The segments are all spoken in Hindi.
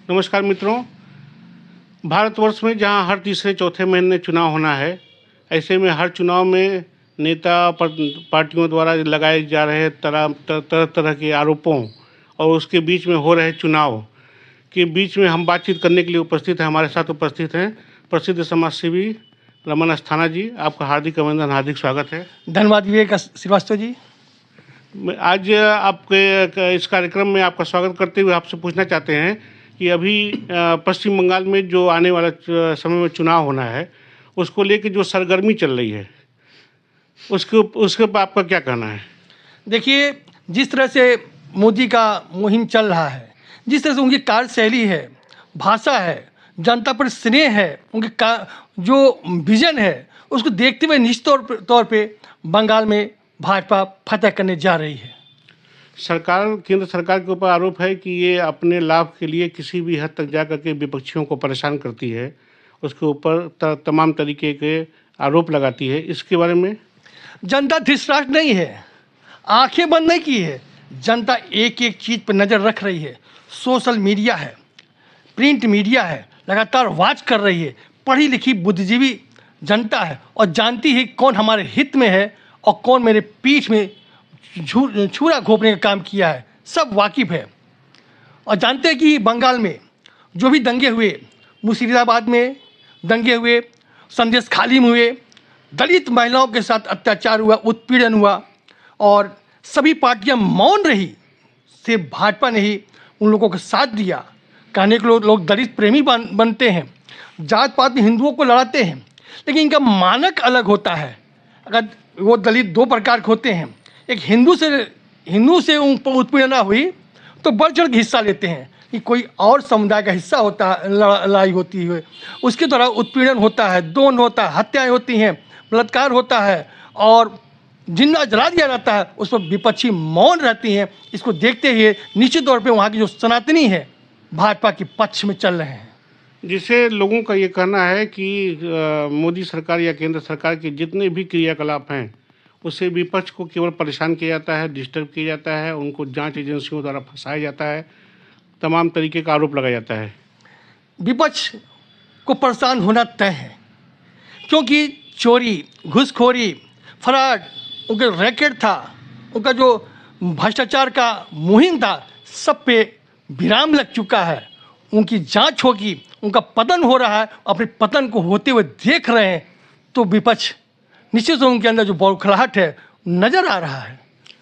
नमस्कार मित्रों। भारतवर्ष में जहां हर तीसरे चौथे महीने चुनाव होना है, ऐसे में हर चुनाव में नेता पार्टियों द्वारा लगाए जा रहे तरह तरह के आरोपों और उसके बीच में हो रहे चुनाव के बीच में हम बातचीत करने के लिए उपस्थित हैं। हमारे साथ उपस्थित हैं प्रसिद्ध समाजसेवी रमन अस्थाना जी। आपका हार्दिक अभिनंदन, हार्दिक स्वागत है। धन्यवाद विवेक श्रीवास्तव जी। आज आपके इस कार्यक्रम में आपका स्वागत करते हुए आपसे पूछना चाहते हैं कि अभी पश्चिम बंगाल में जो आने वाला समय में चुनाव होना है, उसको लेकर जो सरगर्मी चल रही है, उसके पर आपका क्या कहना है? देखिए, जिस तरह से मोदी का मुहिम चल रहा है, जिस तरह से उनकी कार्यशैली है, भाषा है, जनता पर स्नेह है, उनके जो विजन है, उसको देखते हुए निश्चित तौर पे बंगाल में भाजपा फतह करने जा रही है। केंद्र सरकार के ऊपर आरोप है कि ये अपने लाभ के लिए किसी भी हद तक जा करके विपक्षियों को परेशान करती है, उसके ऊपर तमाम तरीके के आरोप लगाती है। इसके बारे में जनता धृतराष्ट्र नहीं है, आंखें बंद नहीं की है। जनता एक एक चीज़ पर नज़र रख रही है। सोशल मीडिया है, प्रिंट मीडिया है, लगातार वॉच कर रही है। पढ़ी लिखी बुद्धिजीवी जनता है और जानती है कौन हमारे हित में है और कौन मेरे पीठ में छुरा घोंपने का काम किया है। सब वाकिफ़ है और जानते हैं कि बंगाल में जो भी दंगे हुए, मुर्शिदाबाद में दंगे हुए, संदेश खाली में हुए, दलित महिलाओं के साथ अत्याचार हुआ, उत्पीड़न हुआ और सभी पार्टियां मौन रही, सिर्फ भाजपा ने ही उन लोगों का साथ दिया। कहने के लोग दलित प्रेमी बनते हैं, जात पात में हिंदुओं को लड़ाते हैं, लेकिन इनका मानक अलग होता है। अगर वो दलित दो प्रकार के होते हैं, एक हिंदू से उन पर उत्पीड़ना हुई तो बढ़ चढ़ के हिस्सा लेते हैं कि कोई और समुदाय का हिस्सा होता है, लड़ाई होती है, उसके द्वारा उत्पीड़न होता है, दौन होता है, हत्याएं होती हैं, बलात्कार होता है और जिंदा जला दिया जाता है, उस पर विपक्षी मौन रहती हैं। इसको देखते हुए निश्चित तौर पे वहाँ की जो सनातनी है भाजपा के पक्ष में चल रहे हैं। जिसे लोगों का ये कहना है कि मोदी सरकार या केंद्र सरकार के जितने भी क्रियाकलाप हैं, उससे विपक्ष को केवल परेशान किया जाता है, डिस्टर्ब किया जाता है, उनको जांच एजेंसियों द्वारा फंसाया जाता है, तमाम तरीके का आरोप लगाया जाता है। विपक्ष को परेशान होना तय है, क्योंकि चोरी, घूसखोरी, फ्रॉड, उनका रैकेट था, उनका जो भ्रष्टाचार का मुहिम था, सब पे विराम लग चुका है। उनकी जांच होगी, उनका पतन हो रहा है, अपने पतन को होते हुए देख रहे हैं, तो विपक्ष निश्चित उनके अंदर जो बौखलाहट है नज़र आ रहा है।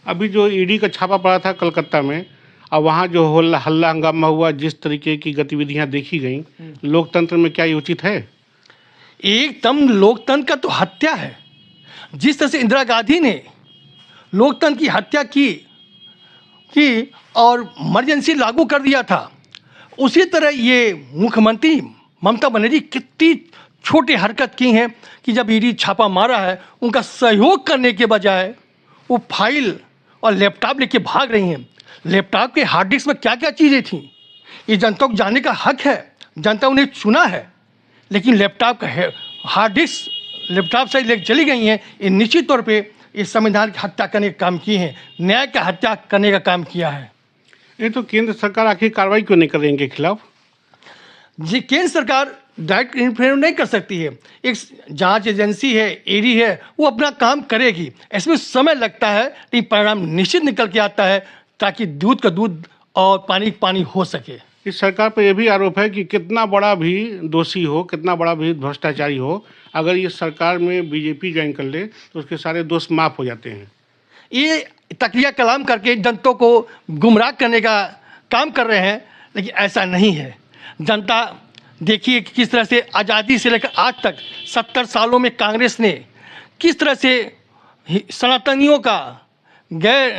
अभी जो ईडी का छापा पड़ा था कलकत्ता में, और वहाँ जो हल्ला हंगामा हुआ, जिस तरीके की गतिविधियाँ देखी गई, लोकतंत्र में क्या ये उचित है? एकदम लोकतंत्र का तो हत्या है। जिस तरह से इंदिरा गांधी ने लोकतंत्र की हत्या की और इमरजेंसी लागू कर दिया था, उसी तरह ये मुख्यमंत्री ममता बनर्जी कितनी छोटी हरकत की हैं कि जब ईडी छापा मारा है, उनका सहयोग करने के बजाय वो फाइल और लैपटॉप लेके भाग रही हैं। लैपटॉप के हार्ड डिस्क में क्या क्या चीज़ें थीं, ये जनता को जानने का हक है। जनता उन्हें चुना है, लेकिन लैपटॉप का हार्ड डिस्क लैपटॉप से लेकर चली गई हैं। ये निश्चित तौर पे इस संविधान की हत्या करने का काम किए हैं, न्याय का हत्या करने का काम किया है। ये तो केंद्र सरकार आखिर कार्रवाई क्यों नहीं कर रही इनके खिलाफ? जी, केंद्र सरकार डायरेक्ट इंटरफेयर नहीं कर सकती है। एक जांच एजेंसी है, ईडी है, वो अपना काम करेगी। इसमें समय लगता है, लेकिन परिणाम निश्चित निकल के आता है, ताकि दूध का दूध और पानी का पानी हो सके। इस सरकार पर यह भी आरोप है कि कितना बड़ा भी दोषी हो, कितना बड़ा भी भ्रष्टाचारी हो, अगर ये सरकार में बीजेपी ज्वाइन कर ले तो उसके सारे दोष माफ हो जाते हैं। ये तकिया कलाम करके जनता को गुमराह करने का काम कर रहे हैं, लेकिन ऐसा नहीं है। जनता देखिए कि किस तरह से आज़ादी से लेकर आज तक 70 सालों में कांग्रेस ने किस तरह से सनातनियों का, गैर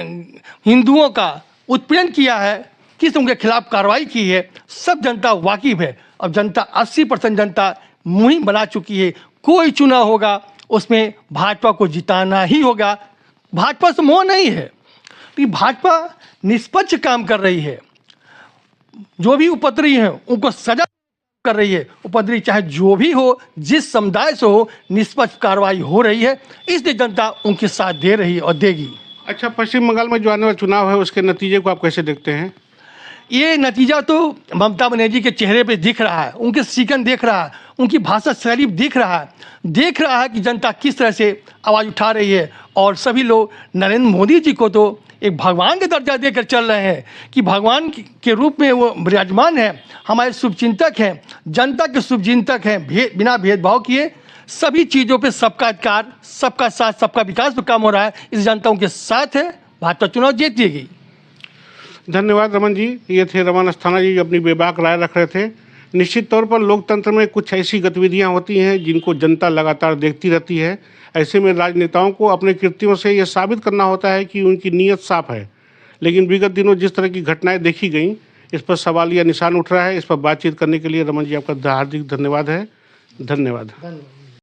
हिंदुओं का उत्पीड़न किया है, किस उनके खिलाफ कार्रवाई की है, सब जनता वाकिफ़ है। अब जनता 80% जनता मुहिम बना चुकी है। कोई चुनाव होगा उसमें भाजपा को जिताना ही होगा। भाजपा से मोह नहीं है कि भाजपा निष्पक्ष काम कर रही है। जो भी उपद्रवी हैं उनको सजा कर रही है। उपद्रवी चाहे जो भी हो, जिस समुदाय से हो, निष्पक्ष कार्रवाई हो रही है, इसलिए जनता उनके साथ दे रही है और देगी। अच्छा, पश्चिम बंगाल में जो आने वाला चुनाव है, उसके नतीजे को आप कैसे देखते हैं? ये नतीजा तो ममता बनर्जी के चेहरे पे दिख रहा है, उनके सीकन देख रहा है, उनकी भाषा शैली दिख रहा है कि जनता किस तरह से आवाज़ उठा रही है। और सभी लोग नरेंद्र मोदी जी को तो एक भगवान का दर्जा देकर चल रहे हैं कि भगवान के रूप में वो विराजमान है, हमारे शुभचिंतक हैं, जनता के शुभचिंतक हैं, बिना भेदभाव किए सभी चीज़ों पे सबका अधिकार, सबका साथ, सबका विकास पे काम हो रहा है। इस जनता उनके साथ है, भाजपा चुनाव जीतेगी। धन्यवाद रमन जी। ये थे रमन अस्थाना जी, जो अपनी बेबाक राय रख रहे थे। निश्चित तौर पर लोकतंत्र में कुछ ऐसी गतिविधियां होती हैं जिनको जनता लगातार देखती रहती है। ऐसे में राजनेताओं को अपने कृत्यों से यह साबित करना होता है कि उनकी नीयत साफ है। लेकिन विगत दिनों जिस तरह की घटनाएं देखी गईं, इस पर सवाल या निशान उठ रहा है। इस पर बातचीत करने के लिए रमन जी आपका हार्दिक धन्यवाद है। धन्यवाद।